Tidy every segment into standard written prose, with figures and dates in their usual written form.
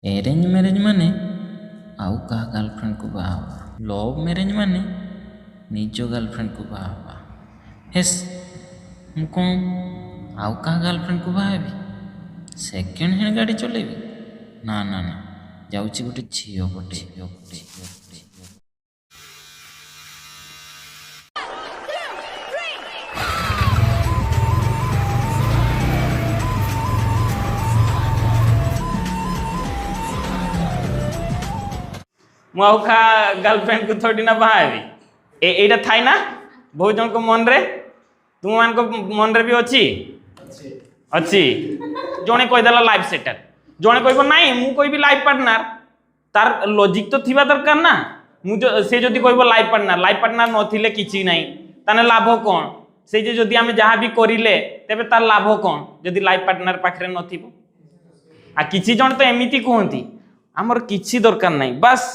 arrange marriage माने आउ कहा गर्लफ्रेंड को बाहा लव मैरेज माने निज गर्लफ्रेंड को बाहा हेस मु कौन आउ कहा गर्लफ्रेंड को बाहाबी सेकेंड हैंड गाड़ी चलेबी ना ना ना जाऊँगी गोटे झील पटे मुखा गर्लफ्रेंड को थोड़ी ना बाहाबी एटा थाई ना बहुत जन को मन रे तुम मान को मन रे भी अच्छी अच्छी जने कहीदेला लाइफ सेटर जने कह ना मु कह लाइफ पार्टनर तार लॉजिक तो थिबा दरकार ना से जदि कह लाइफ पार्टनर नथिले किछि नाही ताने लाभ कौन से जदि आमे जहाँ भी करिले तेबे तार लाभ कौन जदि लाइफ पार्टनर पाखरे नथिबो आ किछि जन तो एमिति कहंती हमर किछि दरकार नाही बस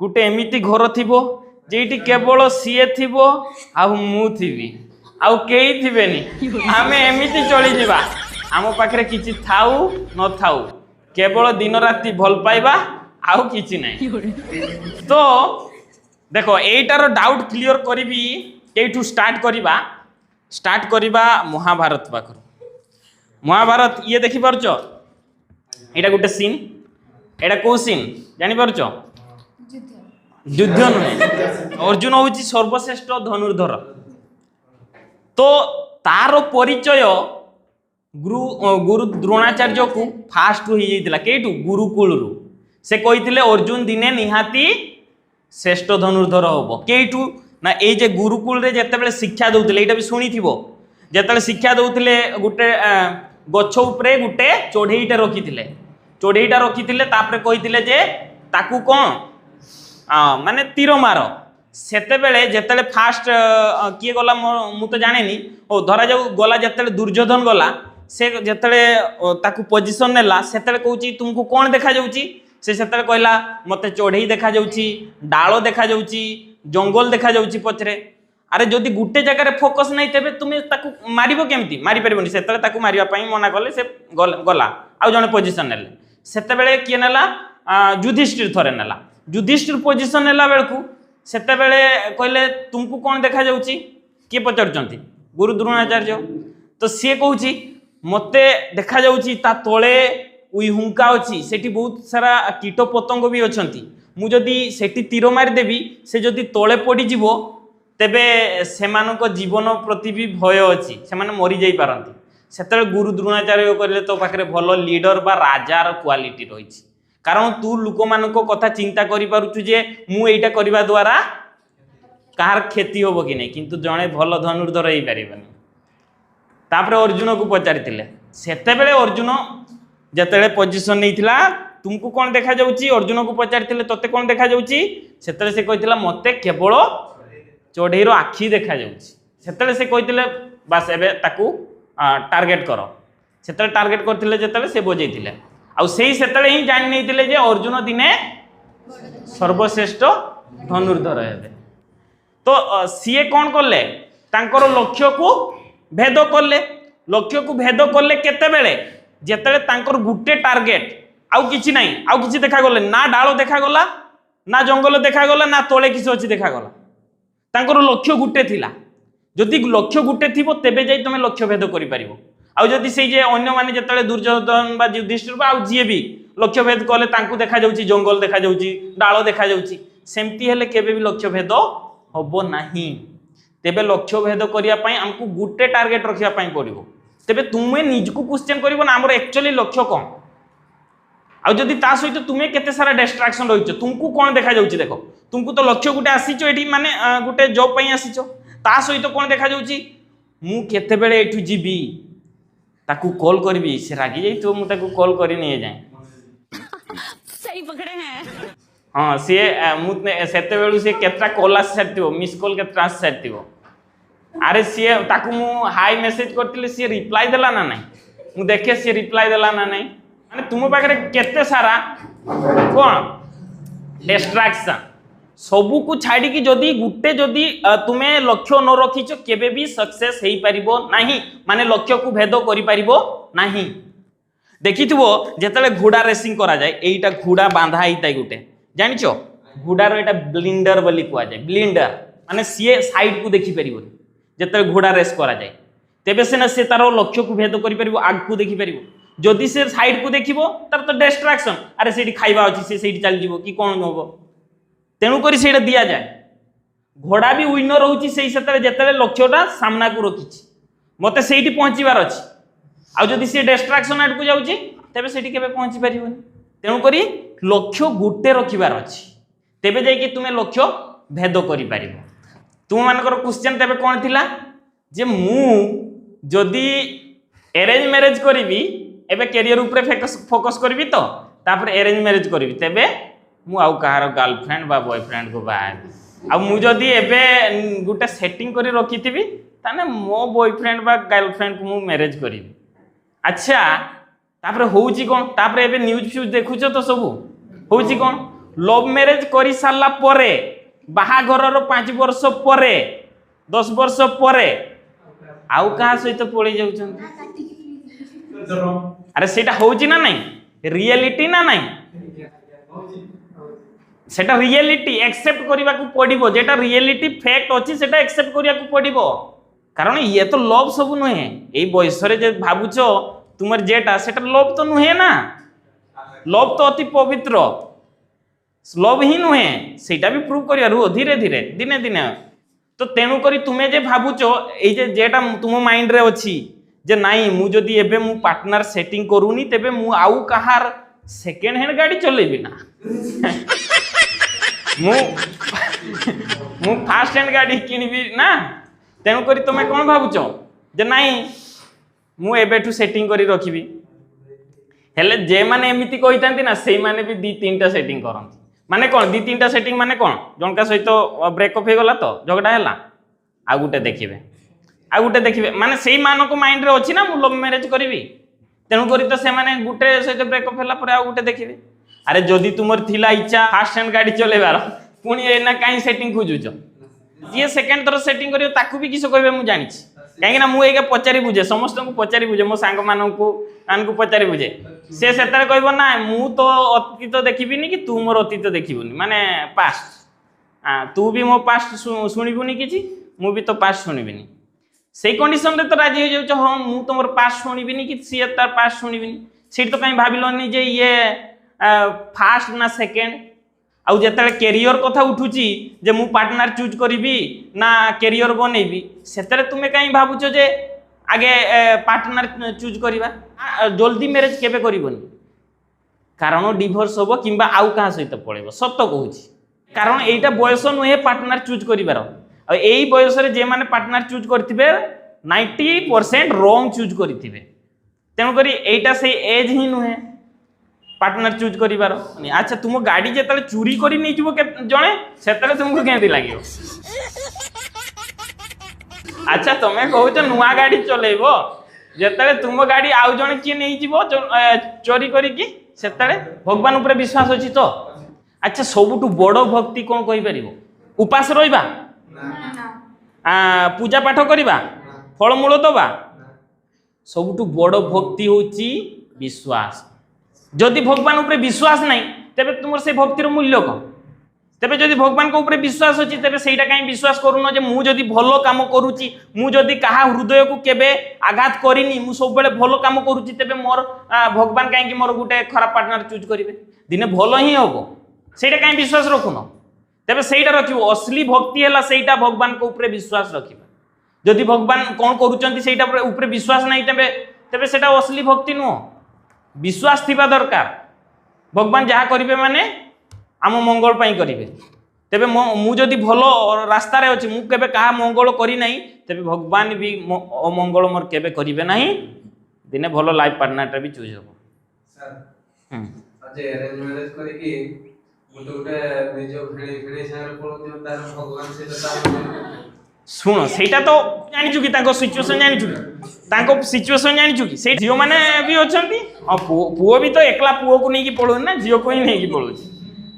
गोटे एमिति घर थिबो जेठी केवल सीए थिबो आ मु थिबी आउ केही थिबेनी आमे एमिति चली जिबा आम पाखरे किछि थाउ न थाउ केवल दिन राति भल पाइबा आउ किछि नाही तो देखो एटार डाउट क्लियर करिबी केठू स्टार्ट करिबा महाभारत पाखरु महाभारत ये देखि परछो एटा गोटे सीन एटा को सीन जानि परछो युद्ध नुहे अर्जुन हूँ सर्वश्रेष्ठ धनुर्धर तो तार परिचय गुरु द्रोणाचार्य को फास्ट हो जाता कईटू गुरुकुल से कही अर्जुन दिने निहाती श्रेष्ठ धनुर्धर हम कईटू ना ये गुरुकुल रे जिते शिक्षा दौले यहाँ भी शुणी थो जिते शिक्षा दौले गोटे गछ उपरे गोटे चढ़ईटा रखी कही जे ताकू कौन माने तीर मार सेतेबेले जेतेले फास्ट किए गला मु तो जाने ओ धरा जाऊ गला जेतेले दुर्योधन गला से जेतेले ताकू पोजीशन नेला सेतेले कहूची तुमको कौन देखा जाउची से सेतेले कहला मते चढ़ई देखा जाउची डालो देखा जाउची जंगल देखा जाउची पछरे अरे जदि गुटे जगह रे फोकस नहीं तेबे तुमे ताकू मारिबो केमती मारि परिबोनी सेतेले ताकू मारिबा पई मना करले से गला आ जने पोजीशन नेले सेतेबेले किए नेला युधिष्ठिर थरे नेला युधिष्ठिर पोजीशन नेला बेलकू सेते बेले कहले तुमको कौन देखा जाउची किए पचारुचंती गुरु द्रोणाचार्य तो सी कहूची मते देखा जाउची ता तोळे उई हुंका अछि सेठी बहुत सारा कीट पतंग भी अछंती मु जदी सेठी तीर मारि देबी से जदी तोळे पड़ी जिवो तेबे सेमानक जीवन प्रति भी भय अछि सेमाने मरि जाई पारंती सेते गुरु द्रोणाचार्य कहले तो पाखरे भलो लीडर बा राजार क्वालिटी रहिछि कारण तू लोक मान कथा चिंता करि पारुछु जे मु एटा करबा द्वारा कार क्षति होबो कि नहीं किंतु जणे भल धनुर्धर होई परिबनी तापर अर्जुन को पचारिथिले सेते बेले अर्जुन जतेले पोजीशन नैथिला तुमको कौन देखा जाउची अर्जुन को पचारिथिले तते कौन देखा जाउची सेतेले से कहिथिला मते केवल चढ़ईरो आखी देखा जाउची सेतेले से कहिथिले बस एबे ताकू टार्गेट करो सेतेले टार्गेट करथिले जतेले से बजेइथिले आउ सेही सेतेले ही जानि नैथिले जे अर्जुन दिने सर्वश्रेष्ठ धनुर्धर हेबे तो सीए कौन करले तांकर लक्ष्य को भेद करले केते बेले जेतेले तांकर गुटे टार्गेट आउ किछि नाही आउ किछि देखा गले ना डालो देखा गला ना जंगल देखा गला ना तोळे किछि अछि देखा गला तांकर लक्ष्य गुटे थिला जदि लक्ष्य गुटे थिबो तेबे जाई तमे लक्ष्य भेद करि परिबो आउ जदि से जे अन्य माने जेतेले दुर्योधन बा युधिष्ठिर बा आउ जिए भी लक्ष्य भेद कले तांकु देखा जाउची जंगल देखा जाउची डालो देखा जाउची सेमती हेले केबे भी लक्ष्य भेद होबो नाही तेबे लक्ष्य भेद करिया पई हमकु गुटे टार्गेट रखिया पई पड़िबो तेबे तुमे निजकु क्वेश्चन करिवो ना हमर एक्चुअली लक्ष्य कोन आउ जदि ता सहित तुमे केते सारा डिस्ट्रैक्शन रहिचो तुमकु कोन देखा जाउची देखो तुमकु तो लक्ष्य गुटे आसीचो एठी माने गुटे जॉब पई आसीचो ता सहित कोन देखा जाउची मु केते बेले एठु जीबी ताकू कॉल करबी से रागी जाई तो मु ताकू कॉल करी नहीं जाए सही पकड़े हैं हां से मु सेते बेलु से केत्रा कॉल आस सारतिबो मिस कॉल केत्रा आस सारतिबो अरे से ताकू मु हाई मेसेज करतिले से रिप्लाई देला ना नहीं मु देखे से रिप्लाई देला ना नहीं माने तुम पाखरे केते सारा कोन डिस्ट्रैक्शन सबू को छाड़ी की जदि गुटे जदि तुमे लक्ष्य न रखिछ केबे भी सक्सेस हेई परिबो नाही माने लक्ष्य को भेद करि परिबो नाही ଦେଖିଥିବ ଯେତେବେଳେ ଘୋଡ଼ା ରେସିଂ କରାଯାଏ ଏଇଟା ଘୋଡ଼ା ବାନ୍ଧା ହେଇଥାଏ ଗୋଟେ ଜାଣିଛ ଘୋଡ଼ାର ଏଇଟା ବ୍ଲିଣ୍ଡର ବୋଲି କୁହାଯାଏ ବ୍ଲିଣ୍ଡର ମାନେ ସିଏ ସାଇଡକୁ ଦେଖିପାରିବନି ଯେତେବେଳେ ଘୋଡ଼ା ରେସ୍ କରାଯାଏ ତେବେ ସିନା ସେ ତାର ଲକ୍ଷ୍ୟକୁ ଭେଦ କରିପାରିବ ଆଗକୁ ଦେଖିପାରିବ ଯଦି ସେ ସାଇଡକୁ ଦେଖିବ ତାର ତ ଡିଷ୍ଟ୍ରାକ୍ସନ ଆରେ ସେଇଠି ଖାଇବା ଅଛି ସେ ସେଇଠି ଚାଲିଯିବ କି କ'ଣ ହବ ତେଣୁକରି ସେଇଟା ଦିଆଯାଏ ଘୋଡ଼ା ବି ୱିନର ହେଉଛି ସେଇ ସେତେବେଳେ ଯେତେବେଳେ ଲକ୍ଷ୍ୟଟା ସାମ୍ନାକୁ ରଖିଛି ମୋତେ ସେଇଠି ପହଞ୍ଚିବାର ଅଛି ଆଉ ଯଦି ସେ ଡିଷ୍ଟ୍ରାକ୍ସନ ଆଡ଼କୁ ଯାଉଛି ତେବେ ସେଠି କେବେ ପହଞ୍ଚି ପାରିବନି ତେଣୁକରି ଲକ୍ଷ୍ୟ ଗୋଟେ ରଖିବାର ଅଛି ତେବେ ଯାଇକି ତୁମେ ଲକ୍ଷ୍ୟ ଭେଦ କରିପାରିବ ତୁମମାନଙ୍କର କ୍ୱେଶ୍ଚନ୍ ତେବେ କ'ଣ ଥିଲା ଯେ ମୁଁ ଯଦି ଆରେଞ୍ଜ ମ୍ୟାରେଜ କରିବି ଏବେ କ୍ୟାରିୟର ଉପରେ ଫୋକସ୍ କରିବି ତ ତାପରେ ଆରେଞ୍ଜ ମ୍ୟାରେଜ କରିବି ତେବେ ମୁଁ ଆଉ କାହାର ଗାର୍ଲଫ୍ରେଣ୍ଡ ବା ବୟଫ୍ରେଣ୍ଡକୁ ବାହା ହେବି ଆଉ ମୁଁ ଯଦି ଏବେ ଗୋଟେ ସେଟିଂ କରି ରଖିଥିବି ତାହେଲେ ମୋ ବୟଫ୍ରେଣ୍ଡ ବା ଗାର୍ଲଫ୍ରେଣ୍ଡକୁ ମୁଁ ମ୍ୟାରେଜ କରିବି ଆଚ୍ଛା ତାପରେ ହେଉଛି କ'ଣ ତାପରେ ଏବେ ନ୍ୟୁଜ୍ ଫ୍ୟୁଜ୍ ଦେଖୁଛ ତ ସବୁ ହେଉଛି କ'ଣ ଲଭ୍ ମ୍ୟାରେଜ କରିସାରିଲା ପରେ ବାହାଘରର 5 ବର୍ଷ ପରେ 10 ବର୍ଷ ପରେ ଆଉ କାହା ସହିତ ପଳେଇ ଯାଉଛନ୍ତି ଆରେ ସେଇଟା ହେଉଛି ନା ନାଇଁ ରିଏଲିଟି ନା ନାଇଁ সেটা রিয়েলিটি একসেপ্ট করিবাকু পড়িব যেটা রিয়েলিটি ফ্যাক্ট আছে সেটা একসেপ্ট করিয়াকু পড়িব কারণ ইয়ে তো লভ সবু নুহে এই বয়সরে যে ভাবুছ তোমার যেটা সেটা লভ তো নুহে না লভ তো অতি পবিত্র লভ হি নুহে সেটা বি প্রুভ করিয়া রুহ ধীরে ধীরে দিনে দিনে তো তেণুকরি তুমি যে ভাবুছ এই যে যেটা তুম মাইন্ডরে অছি যে নাই মু যদি এবে মু পার্টনার সেটিং করুনি তেবে মু আউ কাহার সেকেন্ড হ্যান্ড গাড়ি চলাইবি না ମୁଁ ଫାଷ୍ଟ ହ୍ୟାଣ୍ଡ ଗାଡ଼ି କିଣିବି ନା ତେଣୁକରି ତୁମେ କ'ଣ ଭାବୁଛ ଯେ ନାଇଁ ମୁଁ ଏବେଠୁ ସେଟିଂ କରି ରଖିବି ହେଲେ ଯେମାନେ ଏମିତି କହିଥାନ୍ତି ନା ସେଇମାନେ ବି 2-3ଟା ସେଟିଂ କରନ୍ତି ମାନେ କ'ଣ 2-3ଟା ସେଟିଂ ମାନେ କ'ଣ ଜଣକା ସହିତ ବ୍ରେକଅପ୍ ହେଇଗଲା ତ ଝଗଡ଼ା ହେଲା ଆଉ ଗୋଟେ ଦେଖିବେ ମାନେ ସେଇମାନଙ୍କ ମାଇଣ୍ଡରେ ଅଛି ନା ମୁଁ ଲଭ୍ ମ୍ୟାରେଜ କରିବି ତେଣୁକରି ତ ସେମାନେ ଗୋଟେ ସହିତ ବ୍ରେକଅପ୍ ହେଲା ପରେ ଆଉ ଗୋଟେ ଦେଖିବେ আরে যদি তোমার থিলা ইচ্ছা ফার্স্ট হ্যান্ড গাড়ি চলাইবার পুনি এনা কাই সেটিং খুঁজুছ যে সেকেন্ড থর সেটিং করিও তাকু বি কিছু কইবে মু জানিছি কাইকি না মু এইকে পচারি বুঝে সমস্তଙ୍କୁ পচারি বুঝে মো সাঙ্গ মানকু পচারি বুঝে সে সেতারে কইব না মু তো অতীত দেখিবিনি কি তু মোর অতীত দেখিবনি মানে পাস্ট তু বি মো পাস্ট শুনিবনি কিছু মু বি তো পাস্ট শুনিবিনি সেই কন্ডিশনরে তো রাজি হয়ে যাচ্ছ হ্যাঁ মু তোমার পাস্ট শুনিবিনি কি সে তার পাস্ট শুনিবিনি সেটা তো কাই ভাবিলনি যে ইয়ে ফার্স্ট না সেকেন্ড আউ যেতবে ক্যারিয়র কথা উঠুছি যে মু পার্টনার চুজ করিবি না ক্যারিয়র বনাইবি সেতরে তুমি কাই ভাবুছ যে আগে পার্টনার চুজ করিবা জলদি ম্যারেজ কেবে করিবনি কারণ ডিভোর্স হব কিংবা আউ কাহা সহিত পড়াইব সত্য কହୁছি কারণ এইটা বয়স নুহে পার্টনার চুজ করিবার আর এই বয়সরে যে মানে পার্টনার চুজ করথিবে 90% রং চুজ করিথিবে তেণুকরি এইটা সেই এজ হি নুহে পার্টনার চুজ করিবার আচ্ছা তুম গাড়ি যেতবে চুরি করে নিয়ে যাব জনে সেতবে তোমাকে কেমতি লাগিব আচ্ছা তুমি কହୁছ নূয়া গাড়ি চলাইব যেতবে তুম গাড়ি আউ জনে কি নিয়ে যাব চোরি করিকি সেতবে ভগবান উপরে বিশ্বাস ଅଛି তো আচ্ছা সবুঠু বড় ভক্তি কোন কই পারিব উপাস রইবা পূজা পাঠ করিবা ফলমূল দবা সবুঠু বড় ভক্তি হচ্ছে বিশ্বাস যদি ভগবান উপরে বিশ্বাস নাই তেবে তোমার সেই ভক্তির মূল্য কম তেবে যদি ভগবান উপরে বিশ্বাস আছে তেবে সেইটা কাই বিশ্বাস করুন যে মু যদি ভালো কাম করুচি মু যদি কাহা হৃদয়কু কেবে আঘাত করিনি মু সববেলে ভালো কাম করুচি তেবে মোর ভগবান কাই মোর গোটে খারাপ পার্টনার চুজ করিবে দিনে ভালো হি হব সেইটা কাই বিশ্বাস রাখুন তেবে সেইটা রাখিব অসলি ভক্তি হেলা সেইটা ভগবান উপরে বিশ্বাস রাখিবা যদি ভগবান কোন করুচন্তি সেইটা উপরে বিশ্বাস নাই তেবে তেবে সেটা অসলি ভক্তি নুহ বিশ্বাস থিবা দরকার ভগবান যা করিবে মানে আম মঙ্গল পাই করিবে তেবে মু যদি ভালো রাস্তারে অছি মু কেবে কাহা মঙ্গল করি নাই তেবে ভগবান বি অমঙ্গল মোর কেবে করিবে নাই দিনে ভালো লাইফ পার্টনারটা বি চুজ হবো স্যার আজে অ্যারেঞ্জ ম্যারেজ করি কি গোটে গোটে নিজ ভিড়ি সাগরে পড়ুছি তার ভগবান সেটা তার শুণ সেইটা তো জানিছু কি তাঙ্ক সিচুয়েশন জানিছু কি তাঙ্ক সিচুয়েশন জানিছু কি সেই ঝিও মানে বি অছন্তি পুଅ বি তো একলা পুଅକୁ নেকি পড়ুন না ঝিওକୁ ହିଁ নেকি পড়ুছি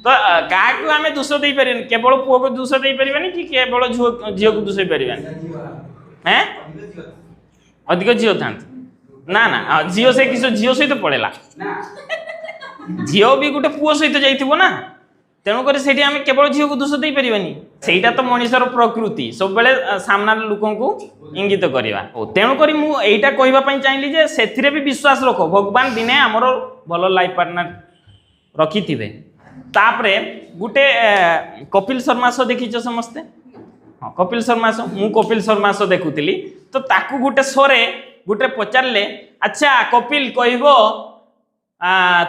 তো কাহাকু আমি দোষ দেই পারিনি কেবল পুଅକୁ দোষ দেই পারিবানি কি কেবল ঝিওକୁ দোষ দেই পারিবানি হ্যাঁ অধিক ঝিও থাନ୍ତି ना ना झील से किस झील सहित पड़ेगा झील भी गोटे पुओ सहित जाइथिबो ना तेणुक से आम केवल झील को दोष दे पारानी से तो मनीषर प्रकृति सब बेले सामना लोक इंगित करवा तेणुक मुझा कहवाई चाहिए जे से भी विश्वास रख भगवान दिने आमर भल लाइफ पार्टनर रखि थे तापरे गुटे कपिल शर्मा शो देखीच समस्ते हाँ कपिल शर्मा शो मु कपिल शर्मा शो देखुली तो ताकू गुटे शो रे गुटे पचारे अच्छा कपिल कहबो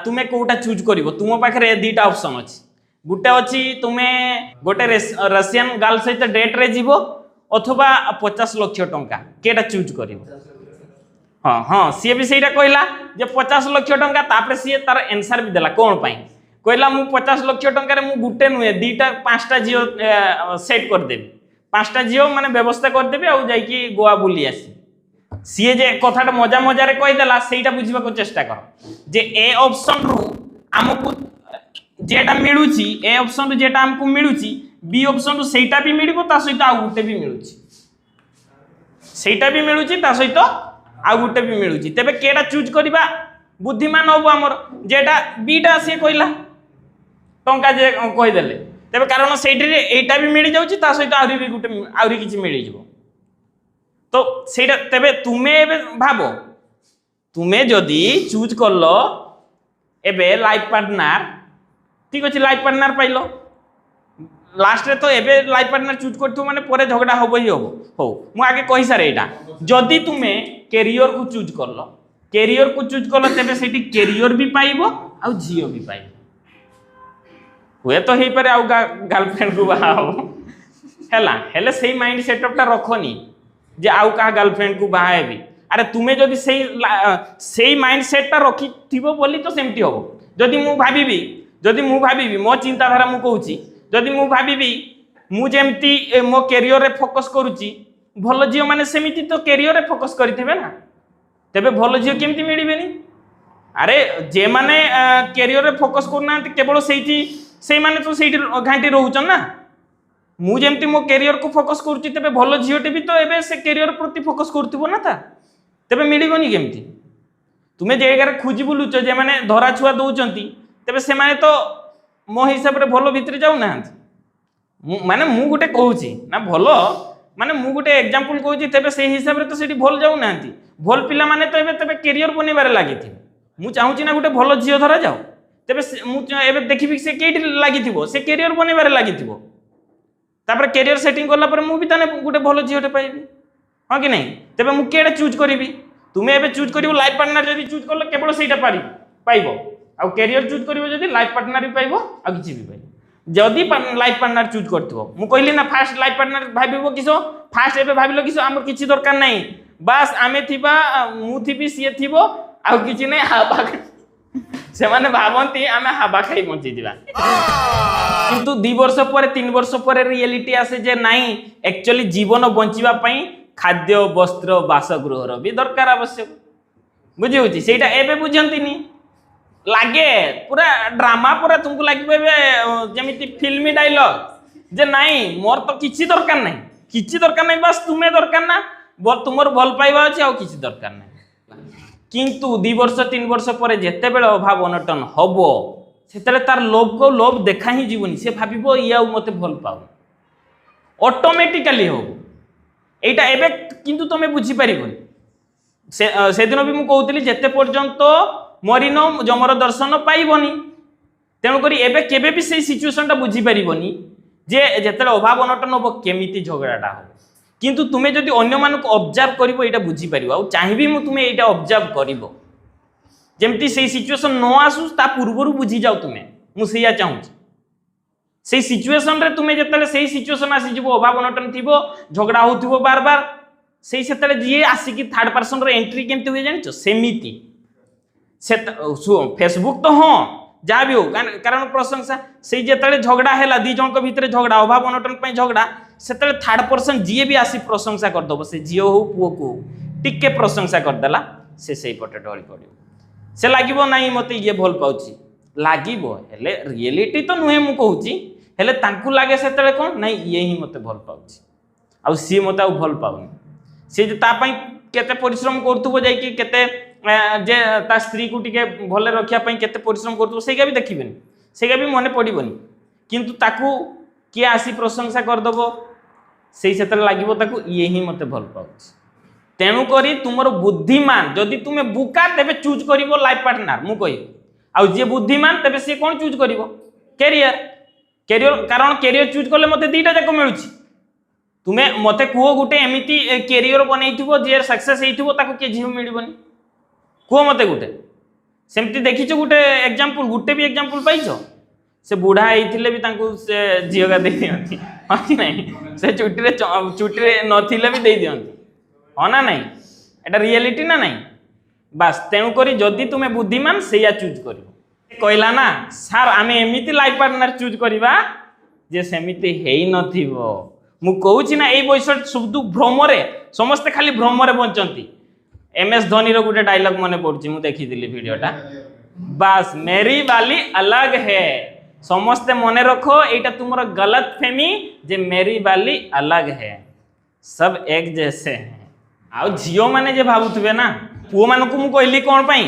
तुम्हें कोटा चूज कर तुम पाखे दीटा ऑप्शन अच्छी गुटे अच्छी तुम्हें गोटे रशियन गर्ल सहित डेट रे जीवो अथवा 50 लाख टंका केटा चूज कर हाँ हाँ सी भी सहीटा कहला जे 50 लाख टंका तापर सी तार आंसर भी देला कौन पाई कहला मु 50 लाख टंका मु गुटे नुहे दीटा 5टा झील सेट करदेवी 5टा झील माने व्यवस्था करदेवी आउ जाइकी गोवा बुली आसी सी जे कथाटा मजा मजा कहीदेला से बुझा चेष्टा कर जे ए ऑप्शन रु आमको जेटा मिलूची ए ऑप्शन रु जेटा हमको मिलूची बी ऑप्शन रु सेटा भी मिलबो ता सहित आ गुटे भी मिलूची सेटा भी मिलूची ता सहित आ गुटे भी मिलूची तबे केटा चूज करबा बुद्धिमान होबो हमर जेटा बीटा से कहला टंका जे कहि देले तबे कारण सेठी रे एटा भी मिल जाउची ता सहित आउरी भी गुटे आउरी किछि मिल जिवो तो सेटा तबे तुमे एबे भाबो तुमे जदी चूज करलो एबे लाइफ पार्टनर ठीक अच्छे लाइफ पार्टनर पाइल लास्ट रे तो एबे लाइफ पार्टनर चूज करथु माने परे झगड़ा होबो ही होबो हो मु आगे कहि सारे एटा जदी तुमे कैरियर को चूज करलो तेबे सेठी कैरियर भी पाइबो आ जियो भी पाइबो हुए तो हे पारे आ गर्लफ्रेंड को बाहा हो हैला हेले सेही माइंड सेटअप टा रखोनी जे आउ का गर्लफ्रेंड को बाहा हेबी अरे तुमे जदी सेही माइंड सेट टा रखी थिबो बोली तो सेमती होबो जदि मु भाबी मो चिंताधारा मु कहूची जदि मु भाबी मु जेमती मो कैरियर रे फोकस करूची भल झील माने सेमिति तो कैरियर रे फोकस करिथिबे ना तेबे भल झील केमती मिलिबेनी अरे जे माने कैरियर रे फोकस करना केवल से माने तो सेठी घांटी रहउचन ना मु जेमती मो कैरियर को फोकस करूची तेबे भल झीलटे भी तो एबे से कैरियर प्रति फोकस करथिबो ना ता तेबे मिलिबोनी केमती तुमे जे जगह खोजी बुलुच जे माने धरा छुआ दउचंती तेबे से माने तो मो हिसाब रे भलो भितरे जाउ ना माने मु गुटे कहूची ना भलो माने मु गुटे एग्जांपल कहूची तेबे से हिसाब रे तो सेठी भल जाउ ना भल पिला माने तो एबे कैरियर बनेबारे लागिथि मु चाहूची ना गुटे भलो झियो धरा जाउ तेबे मु एबे देखिबि से केठी लागिथिबो से कैरियर बनेबारे लागिथिबो तापर कैरियर सेटिंग करला पर मु भी ताने गुटे भलो झियोटे पाइबी हां कि नहीं तेबे मु केडा चूज करिवि तुमे एबे चूज करिवो लाइफ पार्टनर जदी चूज करलो केवल सेटा पाइबो आ कैरियर चूज करिवो जदी लाइफ पार्टनर भी पाइबो आ किछि भी पाइबो जदी लाइफ पार्टनर चूज करथिबो मु कहली ना फास्ट लाइफ पार्टनर भाबिबो किसो फास्ट एबे भाबिलो किसो हमर किछि दरकार नै बस आमे थिबा मु थिबी सिए थिबो आ किछि नै हाबा से माने भाबंती आमे हाबा खाई बंची दिबा किंतु 2 वर्ष पर 3 वर्ष पर रियलिटी आसे जे नाही एक्चुअली जीवन बंचिबा पई खाद्य वस्त्र बासगृहर भी दरकार आवश्यक बुझी होची सेटा एबे बुझंतीनी लागे पूरा ड्रामा पूरा तुमको लगे जमी फिल्मी डायलॉग जे नाई मोर तो किसी दरकार नहीं बस तुम्हें दरकार ना तुमर भल पाइबा अच्छे आउ किसी दरकार नहीं किंतु 2 वर्ष 3 वर्ष पर जिते बेले अभाव अनटन हम से तार लोभ को लोभ देखा ही जीवनी से भाव ये मत भल पाऊ ऑटोमेटिकली हो एटा एबे किंतु तुम बुझी पारिबनी से दिन भी मु कहूतली जेते पर्यंत मरीन जमर दर्शन पाइबनी तेणुक एबे केबे भी से सिचुएशनटा बुझी पारिबनी जे जेते अभाव अनटन हम केमिति झगड़ाटा हो किंतु तुमे जदि अन्य मानक ऑब्जर्व करिवो एटा बुझी पारिबो आ चाहिबी मु तुमे एटा ऑब्जर्व करिवो जेमति से सिचुएशन न आसु ता पूर्वरु बुझी जाओ तुमे मु सेया चाहूँ से सिचुएशन रे तुमे जेतले से सिचुएशन आसी जिवो अभाव अनटन थिबो झगड़ा होथिबो बार बार से सेतले जे आसी कि थर्ड पर्सन रे एंट्री केमति होय जानिचो सेमिति से फेसबुक तो हाँ जहाँ भी हो कारण प्रशंसा से जिते झगड़ा है दी जन भितर झगड़ा अभाव अनटन पर झगड़ा से थर्ड पर्सन जी भी आसी प्रशंसा करदब से झील हो पुओ को टिके प्रशंसा करदेला से पटे ढली पड़ से लगे ना मत ये भल पाँच लगे रियलिटी तो नुहे मु कहूँ लगे से कौन ना ये ही मत भल पाँच आ सी मत भल पाऊनी सी केते परिश्रम करथुबो जाई कि केते जे ता स्त्री को टिके भले रखिया पई केते परिश्रम करतो सेगा भी देखिबेनी सेगा भी मने पड़िबनी किंतु ताकू किए आसी प्रशंसा करदबो सेई सेतरे लागिबो ताकू ये ही मते भल पाउछ तेणु करी तुमर बुद्धिमान जदि तुमे बुका तेबे चूज करिवो लाइफ पार्टनर मु कहि आ जे बुद्धिमान तेबे से कोन चूज करिवो कैरियर कैरियर कारण कैरियर चूज करले मते दीटा जाक मिलुछि तुमे मते कुओ गुटे एमिति कैरियर बनैथिबो जे सक्सेस हेइथिबो ताकू के जीव मिलिबनी कुओ मते गुटे सेमति देखिछो गुटे एग्जांपल गुटे भी एग्जांपल पाइछो से बुढ़ा हेइथिले भी तांकू से जियोगा दे दियंती अछि नै से चुटी रे नथिले भी दे दियंती हो ना नहीं एटा रियलिटी ना नहीं बस तेणु करी जदि तुमे बुद्धिमान सेया चूज करिवो कहला ना सर आमे एमिति लाइफ पार्टनर चूज करिबा जे सेमिति हेई नथिबो मु कहूछि ना एई बयस शुद्ध भ्रमरे समस्त खाली भ्रमरे बंचंती MS धोनी रो गुटे डायलॉग मने पड़छि मु देखि दिली वीडियोटा बस मेरी वाली अलग है समस्त मने रखो एटा तुमरो गलत फहमी जे मेरी वाली अलग है सब एक जैसे हैं आ झियो माने जे भाबुथबे ना पुओ मानकु मु कहली कोन पई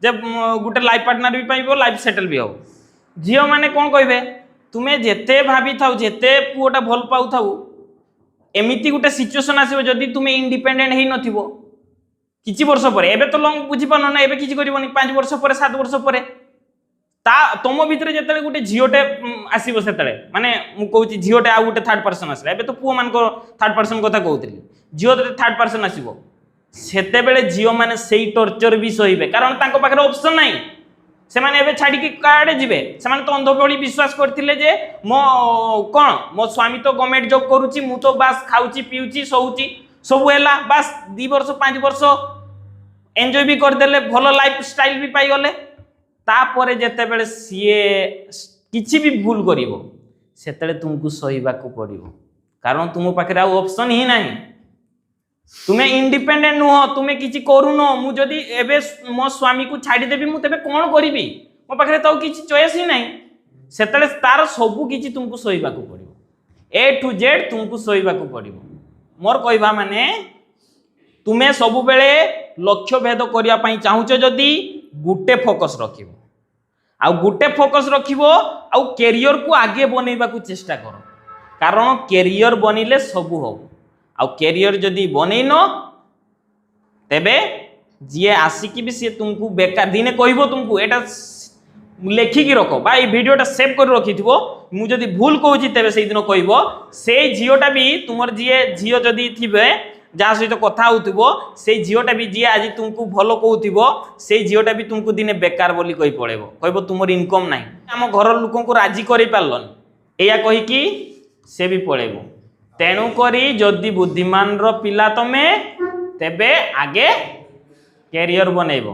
जब गुटे लाइफ पार्टनर भी पाइबो लाइफ सेटल भी हो झियो माने कोन कहबे तुमे जेते भाबी थाउ जेते पुओटा भल पाउ थाउ एमिति गुटे सिचुएशन आसीबो जदी तुमे इंडिपेंडेंट हेई नथिबो किछि वर्ष परे एबे तो लंग बुझी पानो ना एबे किछि करिवोनी 5 वर्ष परे 7 वर्ष परे ता तोम भितरे जेतले गुटे झियोटे आसीबो सेतले माने मु कहूची झियोटे आ गुटे थर्ड पर्सन आसला एबे तो पुओ मान को थर्ड पर्सन कथा कहउतली झियो तो थर्ड पर्सन आसीबो सेते बेले झियो माने सेई टॉर्चर भी सहिबे कारण तांको पाखरे ऑप्शन नाही से माने एबे छाडी के काडे जिवे से माने तो अंधबोली विश्वास करथिले जे मो कोन मो स्वामी तो गवर्नमेंट जॉब करूची मु तो बस खाउची पिउची सोउची सब हैला बस 2 वर्ष 5 वर्ष एन्जॉय भी कर देले भलो लाइफ स्टाइल भी पाई गले तापरे जेते बेले सीए किछि भी भूल करिवो सेतले तुमको सहिबा को पड़िवो कारण तुम पाखरे आ ऑप्शन ही नाही तुमे इंडिपेंडेंट नुह तुमे किछि करूनो मु जदी एबे मो स्वामी को छाडी देबी मु तबे कोन करिवि मो पाखरे तो किछि चॉइस ही नाही सेतले तार सब किछि तुमको सहिबा को पड़िवो A to Z तुमको सहिबा को पड़िवो मोर कहबा माने तुमे सब बेले लक्ष्य भेद करिया पई चाहुचो जदी गुटे फोकस रखिबो आ गुटे फोकस रखिबो आ कैरियर को आगे बनेबा को चेष्टा करो कारण कैरियर बनिले सब हो आ कैरियर जदी बनेनो तेबे जिए आसिकी भी से तुमको बेकार दिने कहबो तुमको एटा लेखिकी रखो बा ए वीडियोटा सेव कर रखिथिबो मु जदी भूल कहूची तेबे सेई दिन कहबो से जियोटा भी तुमर जिए जियो जदी थिबे जा सहित कथा होउथिबो से जियोटा भी जिए आज तुमको भलो कहउथिबो से जियोटा भी तुमको दिने बेकार बोली कहि पड़ेबो कहबो तुमर इनकम नाही हम घर लोकन को राजी करि पारलन एया कहि कि से भी पळेबो तेणु करी जदि बुद्धिमान रो पिला तमे तेबे आगे कैरियर बनेबो